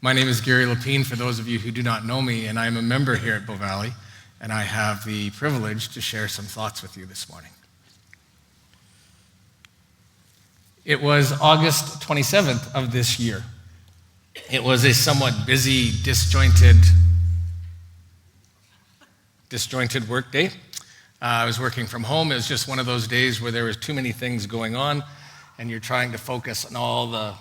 My name is Gary Lepine, for those of you who do not know me, and I'm a member here at Bow Valley, and I have the privilege to share some thoughts with you this morning. It was August 27th of this year. It was a somewhat busy, disjointed work day. I was working from home. It was just one of those days where there was too many things going on, and you're trying to focus on all the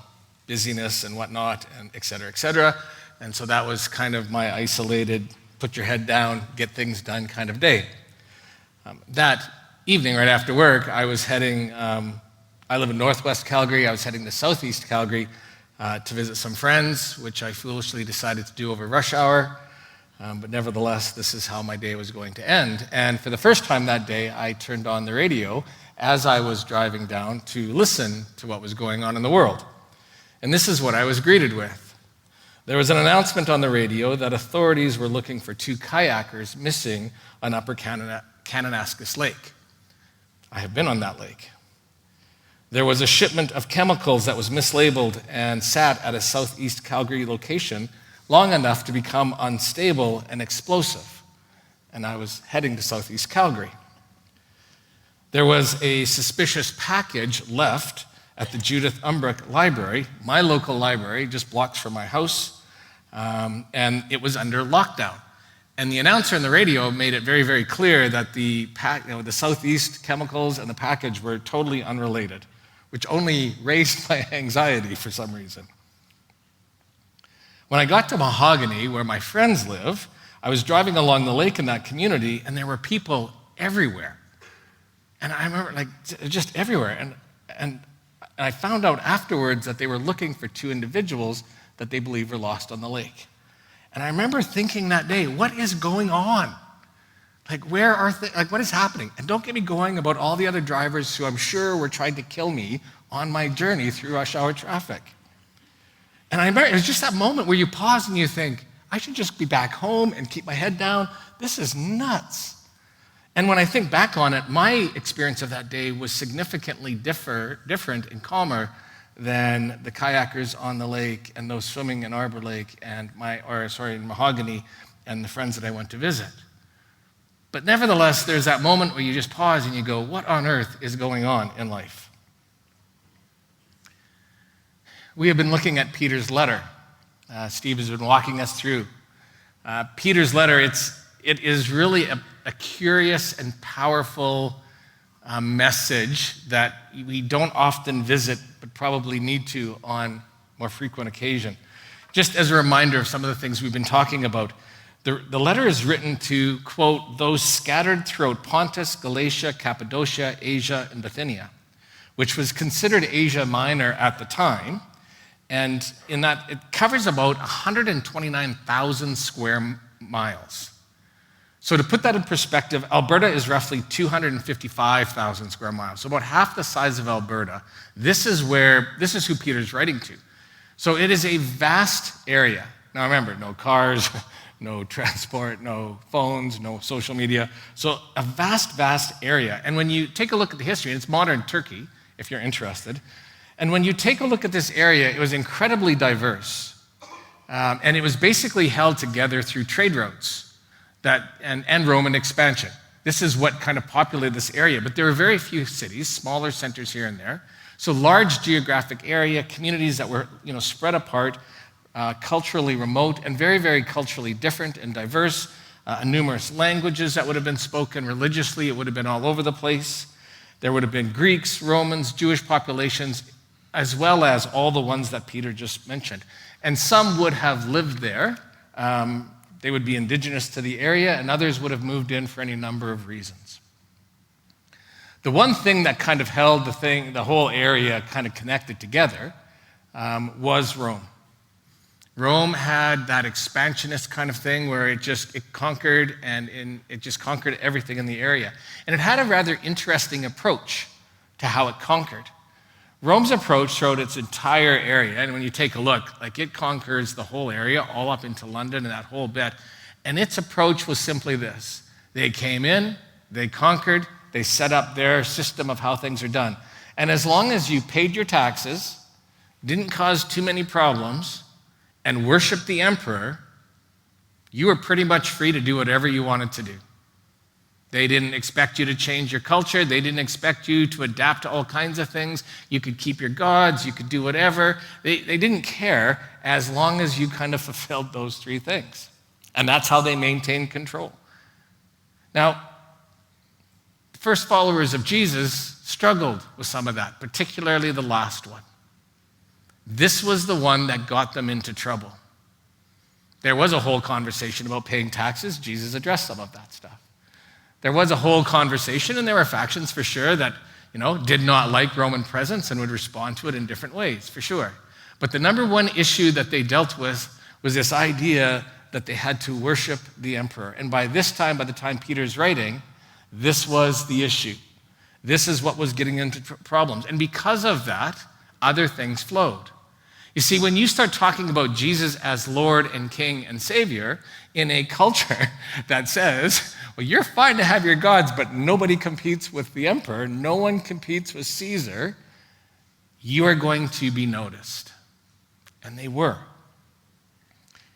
busyness and whatnot, and et cetera, et cetera. And so that was kind of my isolated, put your head down, get things done kind of day. That evening, right after work, I was heading, I live in northwest Calgary, I was heading to southeast Calgary to visit some friends, which I foolishly decided to do over rush hour. But nevertheless, this is how my day was going to end. And for the first time that day, I turned on the radio as I was driving down to listen to what was going on in the world. And this is what I was greeted with. There was an announcement on the radio that authorities were looking for 2 kayakers missing on Upper Kananaskis Lake. I have been on that lake. There was a shipment of chemicals that was mislabeled and sat at a southeast Calgary location long enough to become unstable and explosive. And I was heading to southeast Calgary. There was a suspicious package left at the Judith Umbrick Library, my local library, just blocks from my house, and it was under lockdown. And the announcer on the radio made it very, very clear that the southeast chemicals and the package were totally unrelated, which only raised my anxiety for some reason. When I got to Mahogany, where my friends live, I was driving along the lake in that community, and there were people everywhere. And I remember, just everywhere. And I found out afterwards that they were looking for 2 individuals that they believe were lost on the lake. And I remember thinking that day, what is going on? What is happening? And don't get me going about all the other drivers who I'm sure were trying to kill me on my journey through rush hour traffic. And I remember, it was just that moment where you pause and you think, I should just be back home and keep my head down. This is nuts. And when I think back on it, my experience of that day was significantly different and calmer than the kayakers on the lake and those swimming in Arbor Lake in Mahogany and the friends that I went to visit. But nevertheless, there's that moment where you just pause and you go, what on earth is going on in life? We have been looking at Peter's letter. Steve has been walking us through. Peter's letter, it is really a curious and powerful message that we don't often visit, but probably need to on more frequent occasion. Just as a reminder of some of the things we've been talking about, the letter is written to, quote, those scattered throughout Pontus, Galatia, Cappadocia, Asia, and Bithynia, which was considered Asia Minor at the time, and in that it covers about 129,000 square miles. So to put that in perspective, Alberta is roughly 255,000 square miles, so about half the size of Alberta. This is who Peter's writing to. So it is a vast area. Now remember, no cars, no transport, no phones, no social media. So a vast, vast area. And when you take a look at the history, and it's modern Turkey, if you're interested, and when you take a look at this area, it was incredibly diverse. And it was basically held together through trade routes and Roman expansion. This is what kind of populated this area. But there were very few cities, smaller centers here and there. So large geographic area, communities that were spread apart, culturally remote, and very, very culturally different and diverse. Numerous languages that would have been spoken religiously. It would have been all over the place. There would have been Greeks, Romans, Jewish populations, as well as all the ones that Peter just mentioned. And some would have lived there. They would be indigenous to the area, and others would have moved in for any number of reasons. The one thing that kind of held the whole area kind of connected together was Rome. Rome had that expansionist kind of thing where it conquered, and it just conquered everything in the area. And it had a rather interesting approach to how it conquered. Rome's approach throughout its entire area, and when you take a look, it conquers the whole area, all up into London and that whole bit, and its approach was simply this. They came in, they conquered, they set up their system of how things are done. And as long as you paid your taxes, didn't cause too many problems, and worshiped the emperor, you were pretty much free to do whatever you wanted to do. They didn't expect you to change your culture. They didn't expect you to adapt to all kinds of things. You could keep your gods. You could do whatever. They didn't care as long as you kind of fulfilled those three things. And that's how they maintained control. Now, the first followers of Jesus struggled with some of that, particularly the last one. This was the one that got them into trouble. There was a whole conversation about paying taxes. Jesus addressed some of that stuff. There was a whole conversation, and there were factions for sure that, did not like Roman presence and would respond to it in different ways, for sure. But the number one issue that they dealt with was this idea that they had to worship the emperor. And by the time Peter's writing, this was the issue. This is what was getting into problems. And because of that, other things flowed. You see, when you start talking about Jesus as Lord and King and Savior in a culture that says, well, you're fine to have your gods, but nobody competes with the emperor, no one competes with Caesar, you are going to be noticed. And they were.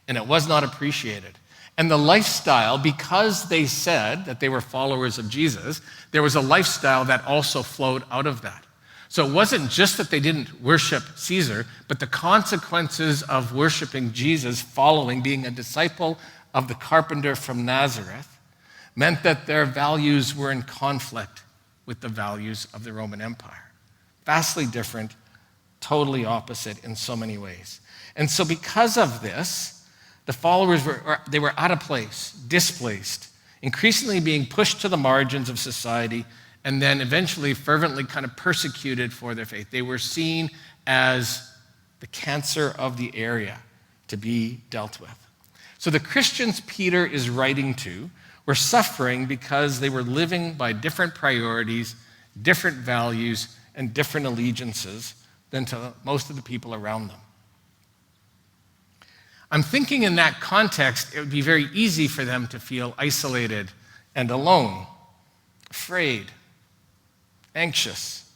And it was not appreciated. And the lifestyle, because they said that they were followers of Jesus, there was a lifestyle that also flowed out of that. So it wasn't just that they didn't worship Caesar, but the consequences of worshiping Jesus, being a disciple of the carpenter from Nazareth, meant that their values were in conflict with the values of the Roman Empire. Vastly different, totally opposite in so many ways. And so because of this, the followers were out of place, displaced, increasingly being pushed to the margins of society, and then eventually fervently kind of persecuted for their faith. They were seen as the cancer of the area to be dealt with. So the Christians Peter is writing to were suffering because they were living by different priorities, different values, and different allegiances than to most of the people around them. I'm thinking in that context, it would be very easy for them to feel isolated and alone, afraid, anxious.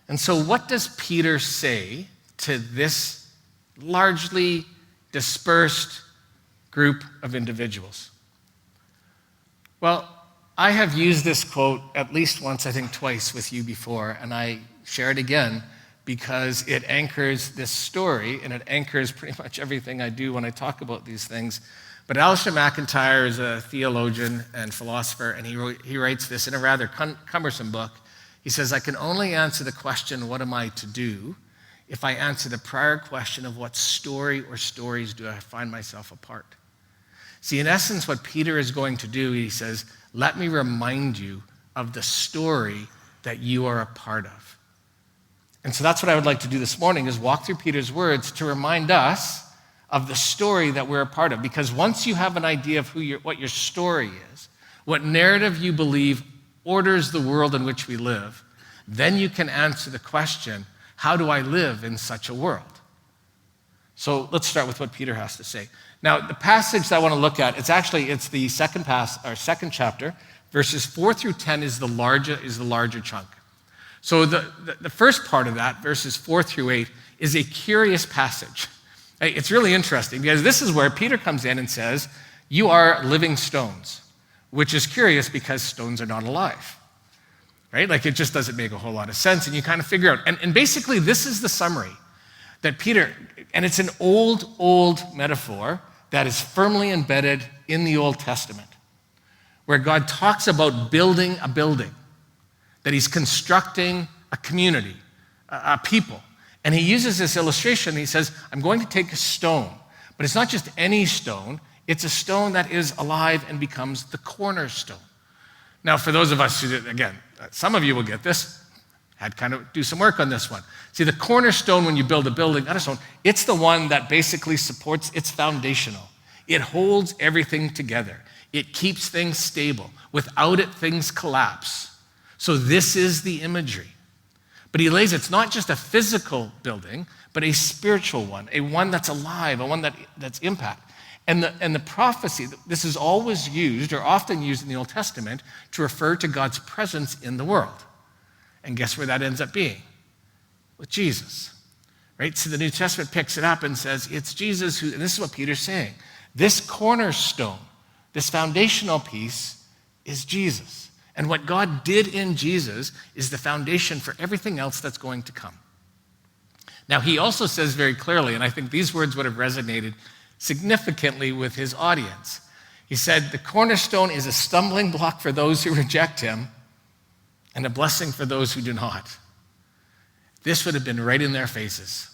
And so what does Peter say to this largely dispersed group of individuals? Well, I have used this quote at least once, I think twice with you before, and I share it again because it anchors this story and it anchors pretty much everything I do when I talk about these things. But Alistair McIntyre is a theologian and philosopher, and he writes this in a rather cumbersome book. He says, I can only answer the question, what am I to do, if I answer the prior question of what story or stories do I find myself a part. See, in essence, what Peter is going to do, he says, let me remind you of the story that you are a part of. And so that's what I would like to do this morning, is walk through Peter's words to remind us of the story that we're a part of. Because once you have an idea of what your story is, what narrative you believe orders the world in which we live, then you can answer the question, how do I live in such a world? So let's start with what Peter has to say. Now, the passage that I want to look at, it's the second chapter, verses 4 through 10 is the larger chunk. So the first part of that, verses 4 through 8, is a curious passage. It's really interesting because this is where Peter comes in and says, you are living stones, which is curious because stones are not alive, right? Like, it just doesn't make a whole lot of sense, and you kind of figure out. And basically, this is the summary that Peter, and it's an old metaphor that is firmly embedded in the Old Testament, where God talks about building a building, that he's constructing a community, a people. And he uses this illustration. He says, I'm going to take a stone, but it's not just any stone. It's a stone that is alive and becomes the cornerstone. Now, for those of us who, again, some of you will get this, had kind of do some work on this one. See, the cornerstone, when you build a building, not a stone, it's the one that basically supports, it's foundational. It holds everything together. It keeps things stable. Without it, things collapse. So this is the imagery. But he lays, it's not just a physical building, but a spiritual one, a one that's alive, a one that's impact. And the prophecy, this is always used, or often used in the Old Testament, to refer to God's presence in the world. And guess where that ends up being? With Jesus. right? So the New Testament picks it up and says, it's Jesus who, and this is what Peter's saying, this cornerstone, this foundational piece is Jesus. And what God did in Jesus is the foundation for everything else that's going to come. Now, he also says very clearly, and I think these words would have resonated significantly with his audience. He said, the cornerstone is a stumbling block for those who reject him and a blessing for those who do not. This would have been right in their faces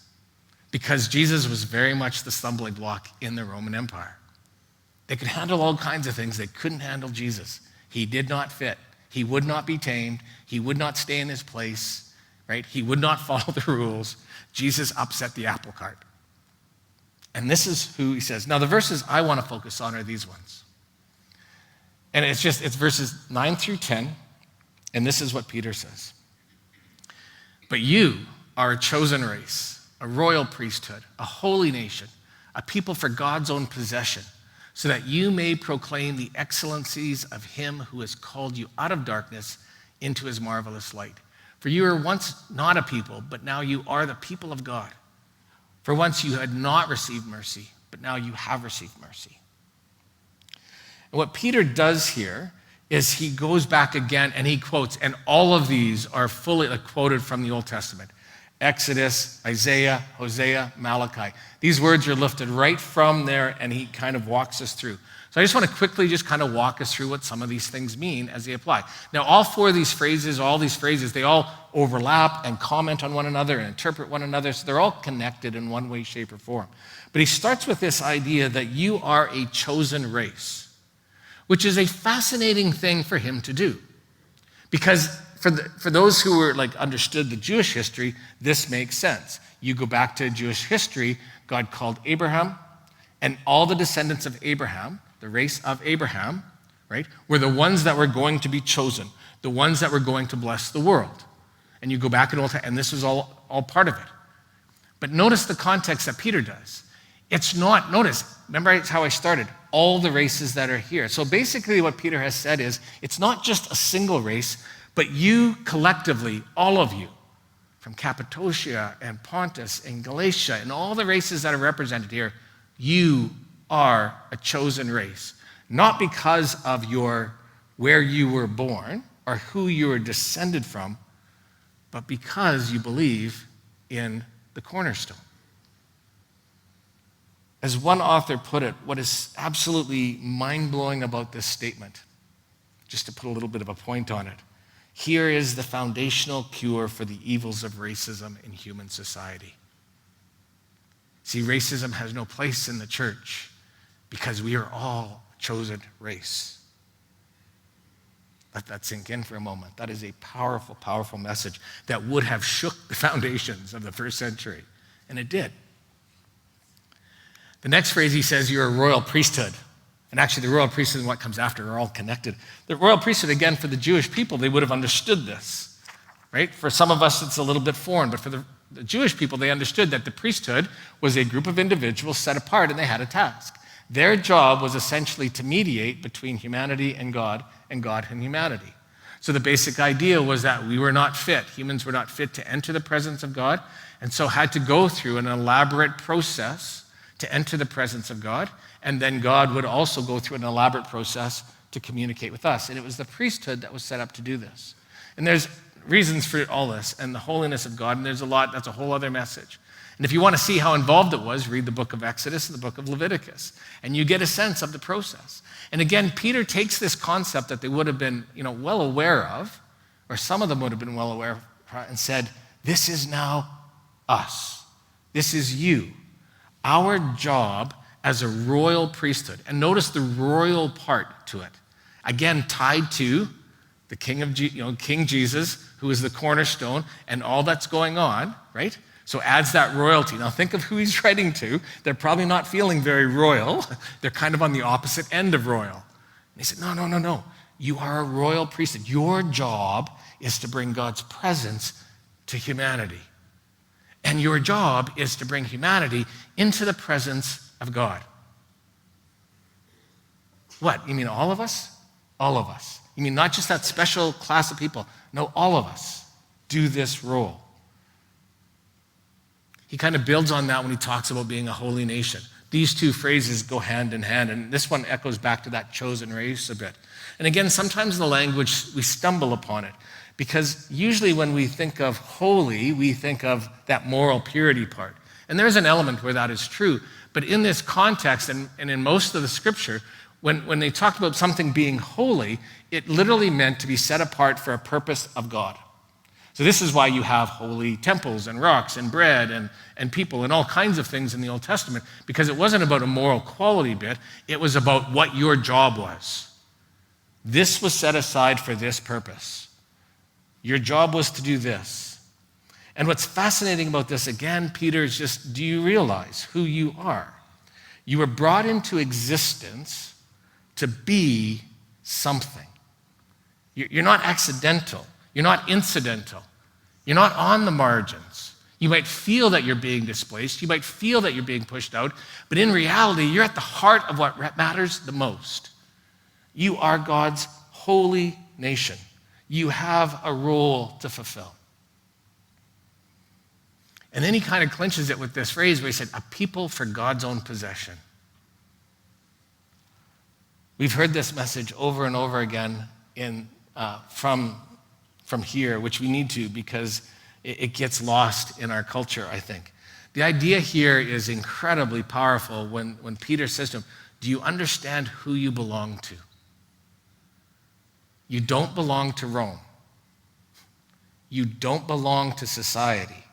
because Jesus was very much the stumbling block in the Roman Empire. They could handle all kinds of things. They couldn't handle Jesus. He did not fit. He would not be tamed. He would not stay in his place, right? He would not follow the rules. Jesus upset the apple cart. And this is who he says. Now, the verses I want to focus on are these ones. And it's verses 9 through 10, and this is what Peter says. But you are a chosen race, a royal priesthood, a holy nation, a people for God's own possession, so that you may proclaim the excellencies of him who has called you out of darkness into his marvelous light. For you were once not a people, but now you are the people of God. For once you had not received mercy, but now you have received mercy. And what Peter does here is he goes back again and he quotes, and all of these are fully quoted from the Old Testament. Exodus, Isaiah, Hosea, Malachi. These words are lifted right from there, and he kind of walks us through. So I just want to quickly just kind of walk us through what some of these things mean as they apply. Now, all four of these phrases, they all overlap and comment on one another and interpret one another, so they're all connected in one way, shape, or form. But he starts with this idea that you are a chosen race, which is a fascinating thing for him to do. Because for those who were understood the Jewish history, this makes sense. You go back to Jewish history, God called Abraham, and all the descendants of Abraham, the race of Abraham, right, were the ones that were going to be chosen, the ones that were going to bless the world. And you go back and this is all part of it. But notice the context that Peter does. It's not, remember how I started, all the races that are here. So basically what Peter has said is, it's not just a single race, but you collectively, all of you, from Cappadocia and Pontus and Galatia and all the races that are represented here, you are a chosen race. Not because of where you were born or who you were descended from, but because you believe in the cornerstone. As one author put it, what is absolutely mind-blowing about this statement, just to put a little bit of a point on it, here is the foundational cure for the evils of racism in human society. See, racism has no place in the church because we are all a chosen race. Let that sink in for a moment. That is a powerful, powerful message that would have shook the foundations of the first century, and it did. The next phrase he says, you're a royal priesthood. And actually, the royal priesthood and what comes after are all connected. The royal priesthood, again, for the Jewish people, they would have understood this, right? For some of us, it's a little bit foreign, but for the Jewish people, they understood that the priesthood was a group of individuals set apart, and they had a task. Their job was essentially to mediate between humanity and God and humanity. So the basic idea was that we were not fit, humans were not fit to enter the presence of God, and so had to go through an elaborate process to enter the presence of God, and then God would also go through an elaborate process to communicate with us. And it was the priesthood that was set up to do this. And there's reasons for all this, and the holiness of God, and there's a lot, that's a whole other message. And if you want to see how involved it was, read the book of Exodus and the book of Leviticus, and you get a sense of the process. And again, Peter takes this concept that they would have been, well aware of, or some of them would have been well aware of, and said, this is now us. This is you. Our job as a royal priesthood, and notice the royal part to it, again tied to the King Jesus, who is the cornerstone, and all that's going on, right? So adds that royalty. Now think of who he's writing to. They're probably not feeling very royal. They're kind of on the opposite end of royal. And he said, no. You are a royal priesthood. Your job is to bring God's presence to humanity. And your job is to bring humanity into the presence of God. What? You mean all of us? All of us. You mean not just that special class of people? No, all of us do this role. He kind of builds on that when he talks about being a holy nation. These two phrases go hand in hand, and this one echoes back to that chosen race a bit. And again, sometimes in the language, we stumble upon it, because usually when we think of holy, we think of that moral purity part. And there's an element where that is true. But in this context, and in most of the scripture, when they talked about something being holy, it literally meant to be set apart for a purpose of God. So this is why you have holy temples and rocks and bread and people and all kinds of things in the Old Testament, because it wasn't about a moral quality bit, it was about what your job was. This was set aside for this purpose. Your job was to do this. And what's fascinating about this, again, Peter, is just, do you realize who you are? You were brought into existence to be something. You're not accidental. You're not incidental. You're not on the margins. You might feel that you're being displaced. You might feel that you're being pushed out. But in reality, you're at the heart of what matters the most. You are God's holy nation. You have a role to fulfill. And then he kind of clinches it with this phrase where he said, a people for God's own possession. We've heard this message over and over again from here, which we need to, because it gets lost in our culture, I think. The idea here is incredibly powerful when Peter says to him, do you understand who you belong to? You don't belong to Rome. You don't belong to society.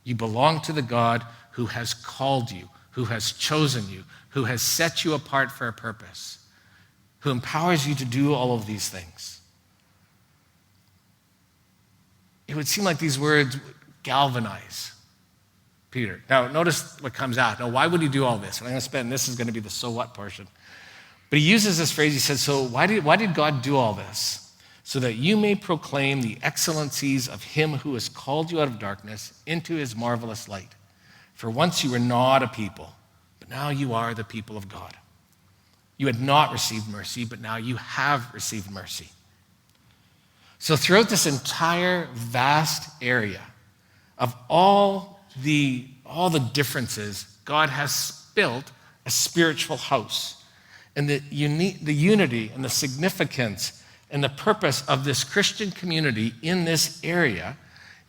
You belong to the God who has called you, who has chosen you, who has set you apart for a purpose, who empowers you to do all of these things. It would seem like these words galvanize Peter. Now, notice what comes out. Now, why would he do all this? And I'm going to spend, this is going to be the so what portion. But he uses this phrase, he says, so why did God do all this? So that you may proclaim the excellencies of him who has called you out of darkness into his marvelous light. For once you were not a people, but now you are the people of God. You had not received mercy, but now you have received mercy. So throughout this entire vast area of all the differences, God has built a spiritual house. And the unity and the significance and the purpose of this Christian community in this area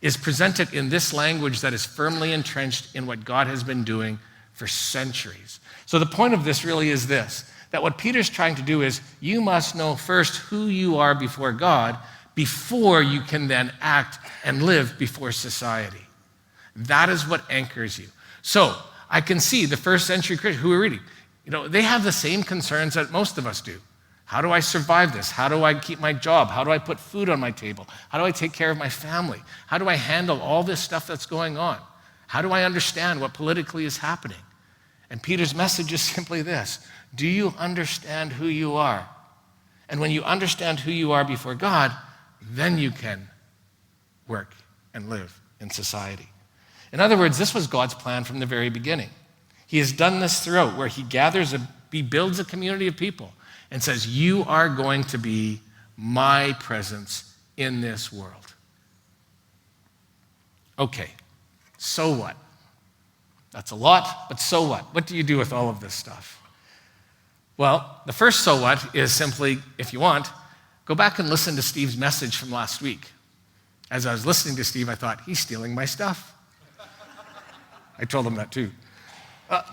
is presented in this language that is firmly entrenched in what God has been doing for centuries. So the point of this really is this, that what Peter's trying to do is you must know first who you are before God before you can then act and live before society. That is what anchors you. So I can see the first century Christians who are reading, they have the same concerns that most of us do. How do I survive this? How do I keep my job? How do I put food on my table? How do I take care of my family? How do I handle all this stuff that's going on? How do I understand what politically is happening? And Peter's message is simply this: do you understand who you are? And when you understand who you are before God, then you can work and live in society. In other words, this was God's plan from the very beginning. He has done this throughout, where he builds a community of people and says, you are going to be my presence in this world. Okay, so what? That's a lot, but so what? What do you do with all of this stuff? Well, the first so what is simply, if you want, go back and listen to Steve's message from last week. As I was listening to Steve, I thought, he's stealing my stuff. I told him that too.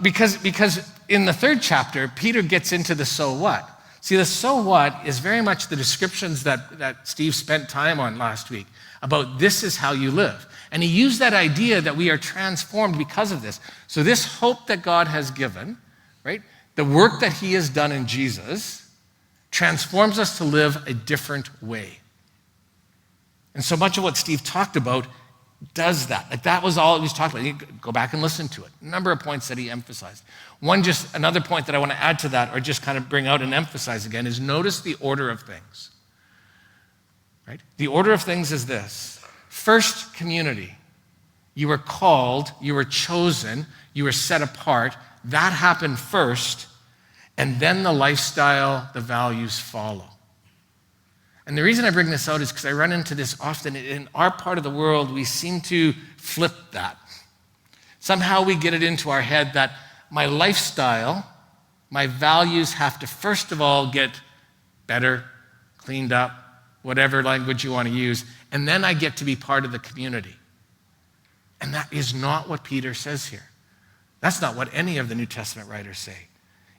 Because in the third chapter, Peter gets into the so what. See, the so what is very much the descriptions that Steve spent time on last week about this is how you live. And he used that idea that we are transformed because of this. So this hope that God has given, right, the work that he has done in Jesus, transforms us to live a different way. And so much of what Steve talked about does that. Like that was all he was talking about. You go back and listen to it. A number of points that he emphasized. Another point that I want to add to that, or just kind of bring out and emphasize again, is notice the order of things. Right? The order of things is this. First, community. You were called, you were chosen, you were set apart. That happened first, and then the lifestyle, the values follow. And the reason I bring this out is because I run into this often. In our part of the world, we seem to flip that. Somehow we get it into our head that my lifestyle, my values have to first of all get better, cleaned up, whatever language you want to use, and then I get to be part of the community. And that is not what Peter says here. That's not what any of the New Testament writers say.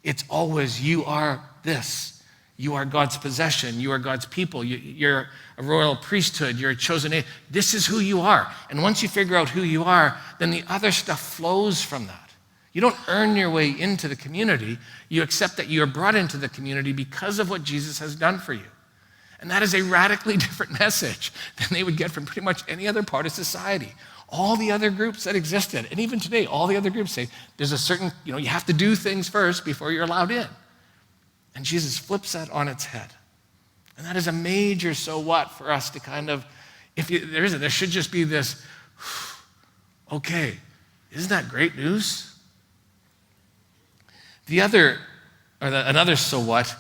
It's always, you are this. You are God's possession. You are God's people. You're a royal priesthood. You're a chosen nation. This is who you are. And once you figure out who you are, then the other stuff flows from that. You don't earn your way into the community. You accept that you are brought into the community because of what Jesus has done for you. And that is a radically different message than they would get from pretty much any other part of society. All the other groups that existed, and even today, all the other groups say there's a certain, you have to do things first before you're allowed in. And Jesus flips that on its head. And that is a major so what for us to kind of, there should just be this, okay, isn't that great news? Another so what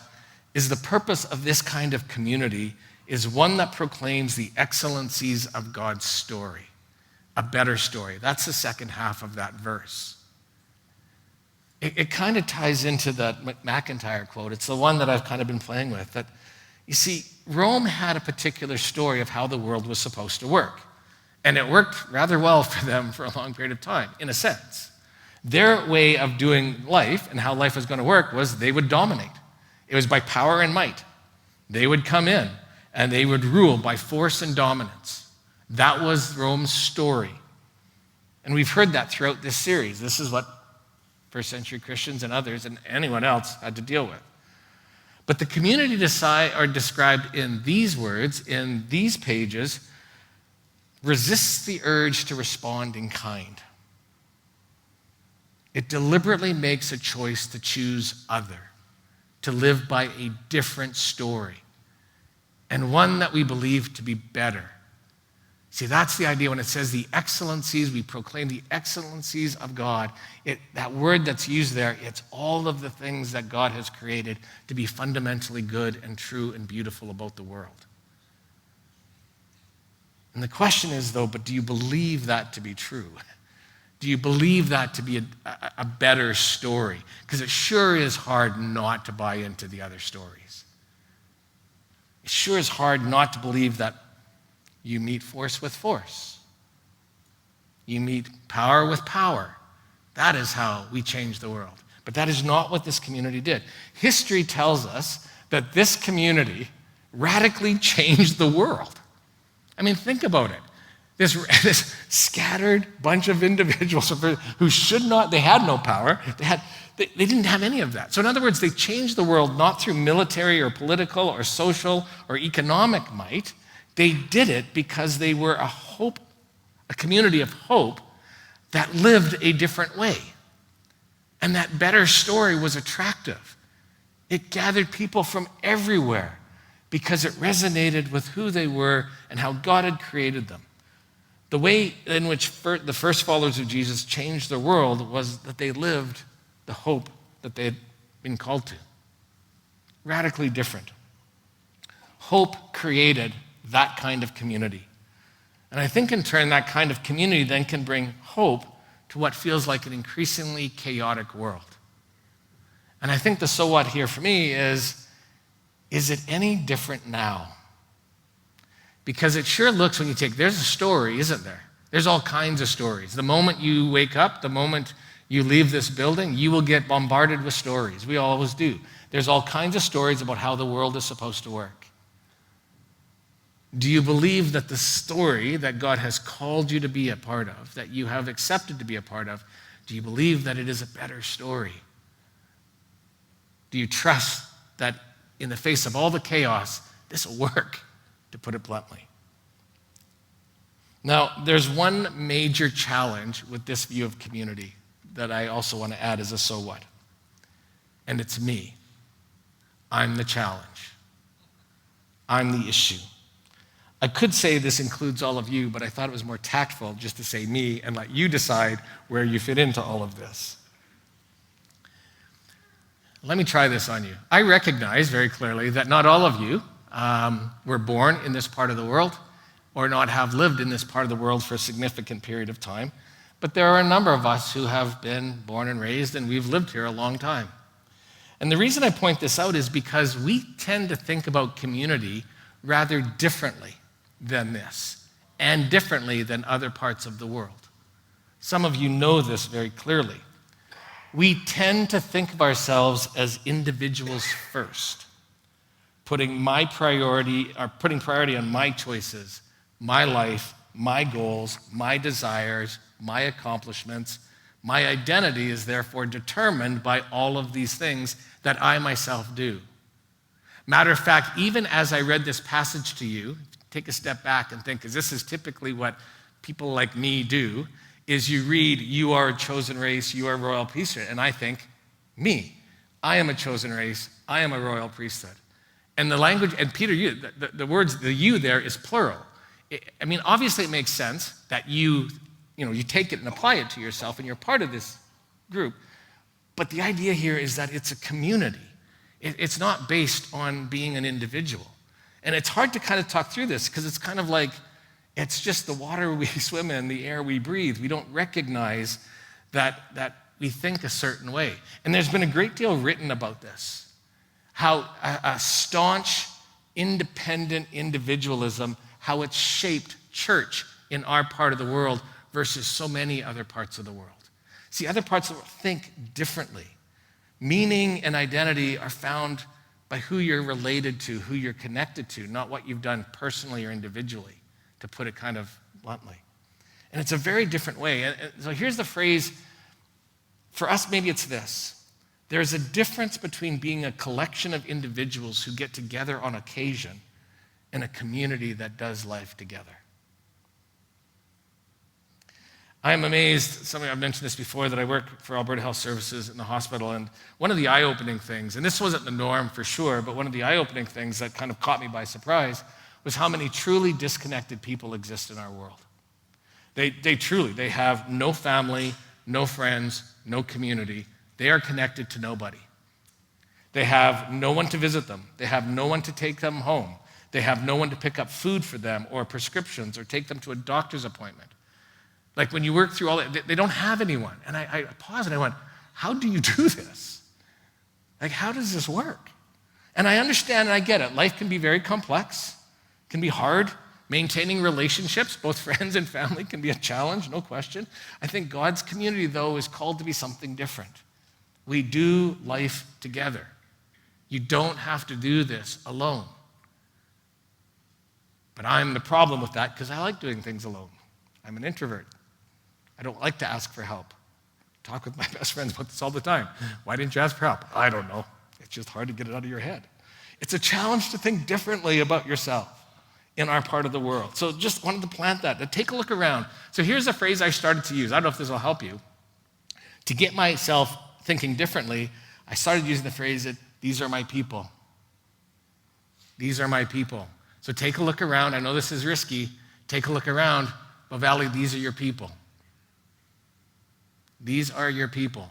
is the purpose of this kind of community is one that proclaims the excellencies of God's story, a better story. That's the second half of that verse. It kind of ties into the McIntyre quote. It's the one that I've kind of been playing with. That, you see, Rome had a particular story of how the world was supposed to work. And it worked rather well for them for a long period of time, in a sense. Their way of doing life and how life was going to work was they would dominate. It was by power and might. They would come in and they would rule by force and dominance. That was Rome's story. And we've heard that throughout this series. This is what first century Christians and others and anyone else had to deal with. But the community are described in these words, in these pages, resists the urge to respond in kind. It deliberately makes a choice to choose other, to live by a different story, and one that we believe to be better. See, that's the idea when it says the excellencies, we proclaim the excellencies of God. That word that's used there, it's all of the things that God has created to be fundamentally good and true and beautiful about the world. And the question is, though, but do you believe that to be true? Do you believe that to be a better story? Because it sure is hard not to buy into the other stories. It sure is hard not to believe that you meet force with force. You meet power with power. That is how we change the world. But that is not what this community did. History tells us that this community radically changed the world. I mean, think about it. This scattered bunch of individuals who they had no power. They didn't have any of that. So in other words, they changed the world not through military or political or social or economic might. They did it because they were a community of hope that lived a different way. And that better story was attractive. It gathered people from everywhere because it resonated with who they were and how God had created them. The way in which the first followers of Jesus changed the world was that they lived the hope that they had been called to. Radically different. Hope created that kind of community. And I think in turn, that kind of community then can bring hope to what feels like an increasingly chaotic world. And I think the so what here for me is it any different now? Because it sure looks when there's a story, isn't there? There's all kinds of stories. The moment you wake up, the moment you leave this building, you will get bombarded with stories. We always do. There's all kinds of stories about how the world is supposed to work. Do you believe that the story that God has called you to be a part of, that you have accepted to be a part of, do you believe that it is a better story? Do you trust that in the face of all the chaos, this will work, to put it bluntly? Now, there's one major challenge with this view of community that I also want to add as a so what. And it's me. I'm the challenge. I'm the issue. I could say this includes all of you, but I thought it was more tactful just to say me and let you decide where you fit into all of this. Let me try this on you. I recognize very clearly that not all of you were born in this part of the world or not have lived in this part of the world for a significant period of time. But there are a number of us who have been born and raised, and we've lived here a long time. And the reason I point this out is because we tend to think about community rather differently than this, and differently than other parts of the world. Some of you know this very clearly. We tend to think of ourselves as individuals first, putting priority on my choices, my life, my goals, my desires, my accomplishments. My identity is therefore determined by all of these things that I myself do. Matter of fact, even as I read this passage to you, take a step back and think, because this is typically what people like me do, is you read, you are a chosen race, you are a royal priesthood, and I think, me. I am a chosen race, I am a royal priesthood. And the language, and Peter, the words, the you there is plural. I mean, obviously it makes sense that you take it and apply it to yourself, and you're part of this group. But the idea here is that it's a community. It's not based on being an individual. And it's hard to kind of talk through this because it's kind of like, it's just the water we swim in, the air we breathe. We don't recognize that we think a certain way. And there's been a great deal written about this, how a staunch, independent individualism, how it's shaped church in our part of the world versus so many other parts of the world. See, other parts of the world think differently. Meaning and identity are found by who you're related to, who you're connected to, not what you've done personally or individually, to put it kind of bluntly. And it's a very different way. And so here's the phrase, for us maybe it's this. There's a difference between being a collection of individuals who get together on occasion and a community that does life together. I am amazed, I've mentioned this before, that I work for Alberta Health Services in the hospital, and one of the eye-opening things, and this wasn't the norm for sure, but one of the eye-opening things that kind of caught me by surprise was how many truly disconnected people exist in our world. They have no family, no friends, no community. They are connected to nobody. They have no one to visit them. They have no one to take them home. They have no one to pick up food for them or prescriptions or take them to a doctor's appointment. Like when you work through all that, they don't have anyone. And I paused and I went, how do you do this? Like, how does this work? And I understand and I get it. Life can be very complex, can be hard. Maintaining relationships, both friends and family, can be a challenge, no question. I think God's community, though, is called to be something different. We do life together. You don't have to do this alone. But I'm the problem with that because I like doing things alone. I'm an introvert. I don't like to ask for help. I talk with my best friends about this all the time. Why didn't you ask for help? I don't know. It's just hard to get it out of your head. It's a challenge to think differently about yourself in our part of the world. So just wanted to plant that, to take a look around. So here's a phrase I started to use. I don't know if this will help you. To get myself thinking differently, I started using the phrase that these are my people. These are my people. So take a look around. I know this is risky. Take a look around. But Valley, these are your people. These are your people.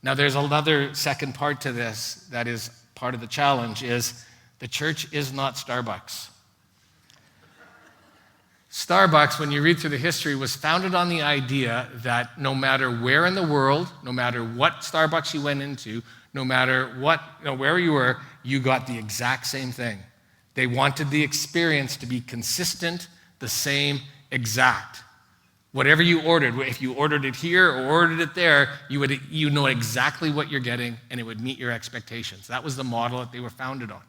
Now there's another second part to this that is part of the challenge is the church is not Starbucks. Starbucks, when you read through the history, was founded on the idea that no matter where in the world, no matter what Starbucks you went into, no matter what, where you were, you got the exact same thing. They wanted the experience to be consistent, the same, exact. Whatever you ordered, if you ordered it here or ordered it there, you know exactly what you're getting and it would meet your expectations. That was the model that they were founded on.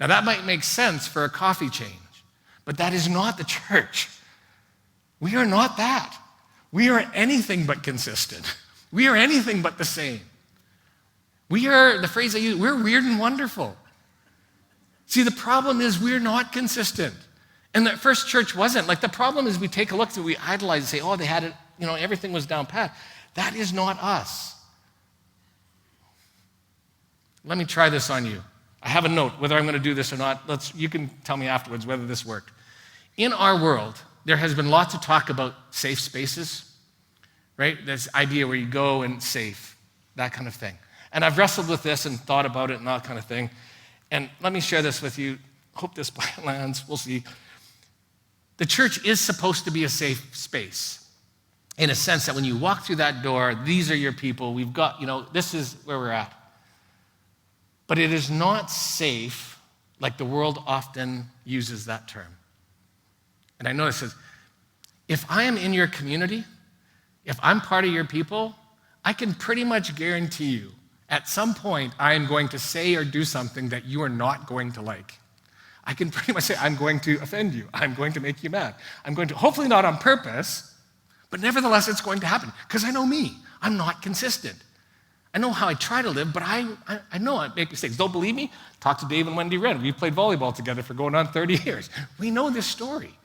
Now that might make sense for a coffee chain. But that is not the church. We are not that. We are anything but consistent. We are anything but the same. We are, the phrase I use, we're weird and wonderful. See, the problem is we're not consistent. And the first church wasn't. Like the problem is we take a look at it, we idolize and say, oh, they had it, everything was down pat. That is not us. Let me try this on you. I have a note, whether I'm going to do this or not. You can tell me afterwards whether this worked. In our world, there has been lots of talk about safe spaces, right? This idea where you go and safe, that kind of thing. And I've wrestled with this and thought about it and that kind of thing. And let me share this with you. Hope this lands. We'll see. The church is supposed to be a safe space. in a sense that when you walk through that door, these are your people. We've got, this is where we're at. But it is not safe like the world often uses that term. And I notice this. If I am in your community, if I'm part of your people, I can pretty much guarantee you, at some point, I am going to say or do something that you are not going to like. I can pretty much say, I'm going to offend you. I'm going to make you mad. I'm going to, hopefully not on purpose, but nevertheless, it's going to happen. Because I know me. I'm not consistent. I know how I try to live, but I know I make mistakes. Don't believe me? Talk to Dave and Wendy Wren. We've played volleyball together for going on 30 years. We know this story.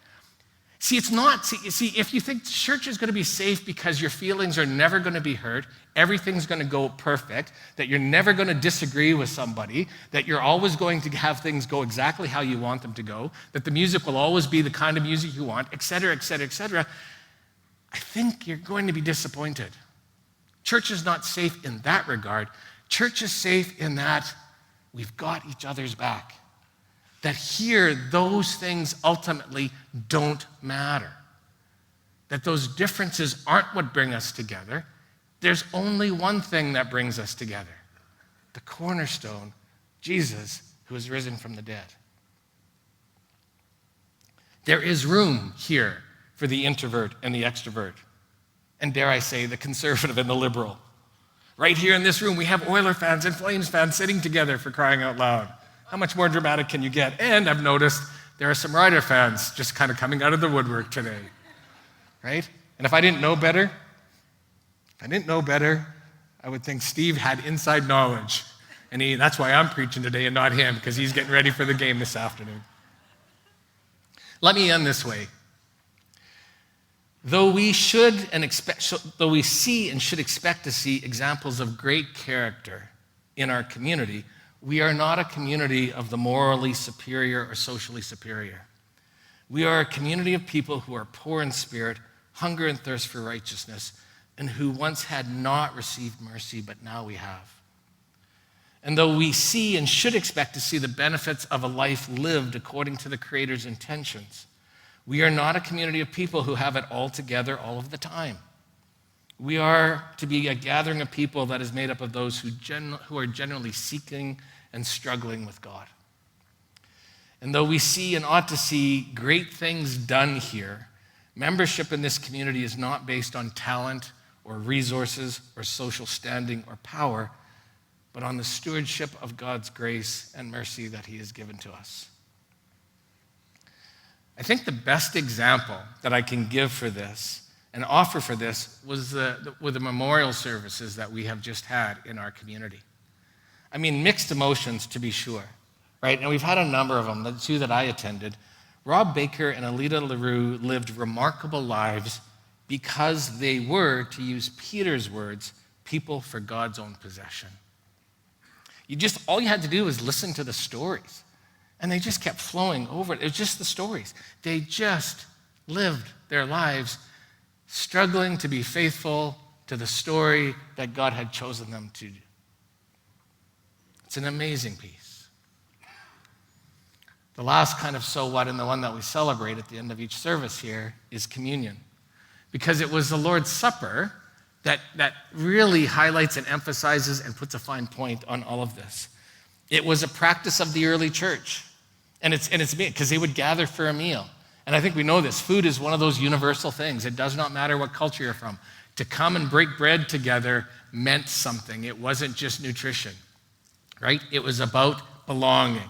See, it's not, if you think church is going to be safe because your feelings are never going to be hurt, everything's going to go perfect, that you're never going to disagree with somebody, that you're always going to have things go exactly how you want them to go, that the music will always be the kind of music you want, et cetera, et cetera, et cetera, I think you're going to be disappointed. Church is not safe in that regard. Church is safe in that we've got each other's back. That here, those things ultimately don't matter. That those differences aren't what bring us together. There's only one thing that brings us together. The cornerstone, Jesus, who is risen from the dead. There is room here for the introvert and the extrovert. And dare I say, the conservative and the liberal. Right here in this room, we have Oiler fans and Flames fans sitting together, for crying out loud. How much more dramatic can you get? And I've noticed there are some Rider fans just kind of coming out of the woodwork today, right? And if I didn't know better, I would think Steve had inside knowledge. And that's why I'm preaching today and not him, because he's getting ready for the game this afternoon. Let me end this way. Though we see and should expect to see examples of great character in our community, we are not a community of the morally superior or socially superior. We are a community of people who are poor in spirit, hunger and thirst for righteousness, and who once had not received mercy, but now we have. And though we see and should expect to see the benefits of a life lived according to the Creator's intentions, we are not a community of people who have it all together all of the time. We are to be a gathering of people that is made up of those who are generally seeking and struggling with God. And though we see and ought to see great things done here, membership in this community is not based on talent or resources or social standing or power, but on the stewardship of God's grace and mercy that He has given to us. I think the best example that I can give for this and offer for this were the memorial services that we have just had in our community. I mean, mixed emotions, to be sure, right? And we've had a number of them, the two that I attended. Rob Baker and Alita LaRue lived remarkable lives because they were, to use Peter's words, people for God's own possession. All you had to do was listen to the stories. And they just kept flowing over it. It was just the stories. They just lived their lives struggling to be faithful to the story that God had chosen them to do. It's an amazing piece. The last kind of so what, and the one that we celebrate at the end of each service here, is communion. Because it was the Lord's Supper that really highlights and emphasizes and puts a fine point on all of this. It was a practice of the early church. And it's because they would gather for a meal. And I think we know this. Food is one of those universal things. It does not matter what culture you're from. To come and break bread together meant something. It wasn't just nutrition, right? It was about belonging.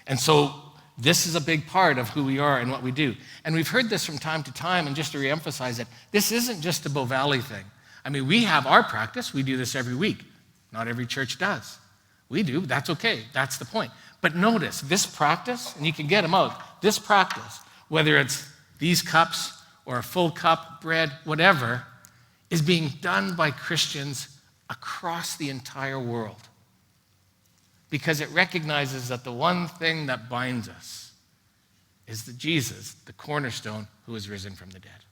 And so this is a big part of who we are and what we do. And we've heard this from time to time, and just to reemphasize it, this isn't just a Bow Valley thing. I mean, we have our practice. We do this every week. Not every church does. We do. That's okay. That's the point. But notice, this practice, and you can get them out, this practice, whether it's these cups or a full cup, bread, whatever, is being done by Christians across the entire world. Because it recognizes that the one thing that binds us is the Jesus, the cornerstone, who is risen from the dead.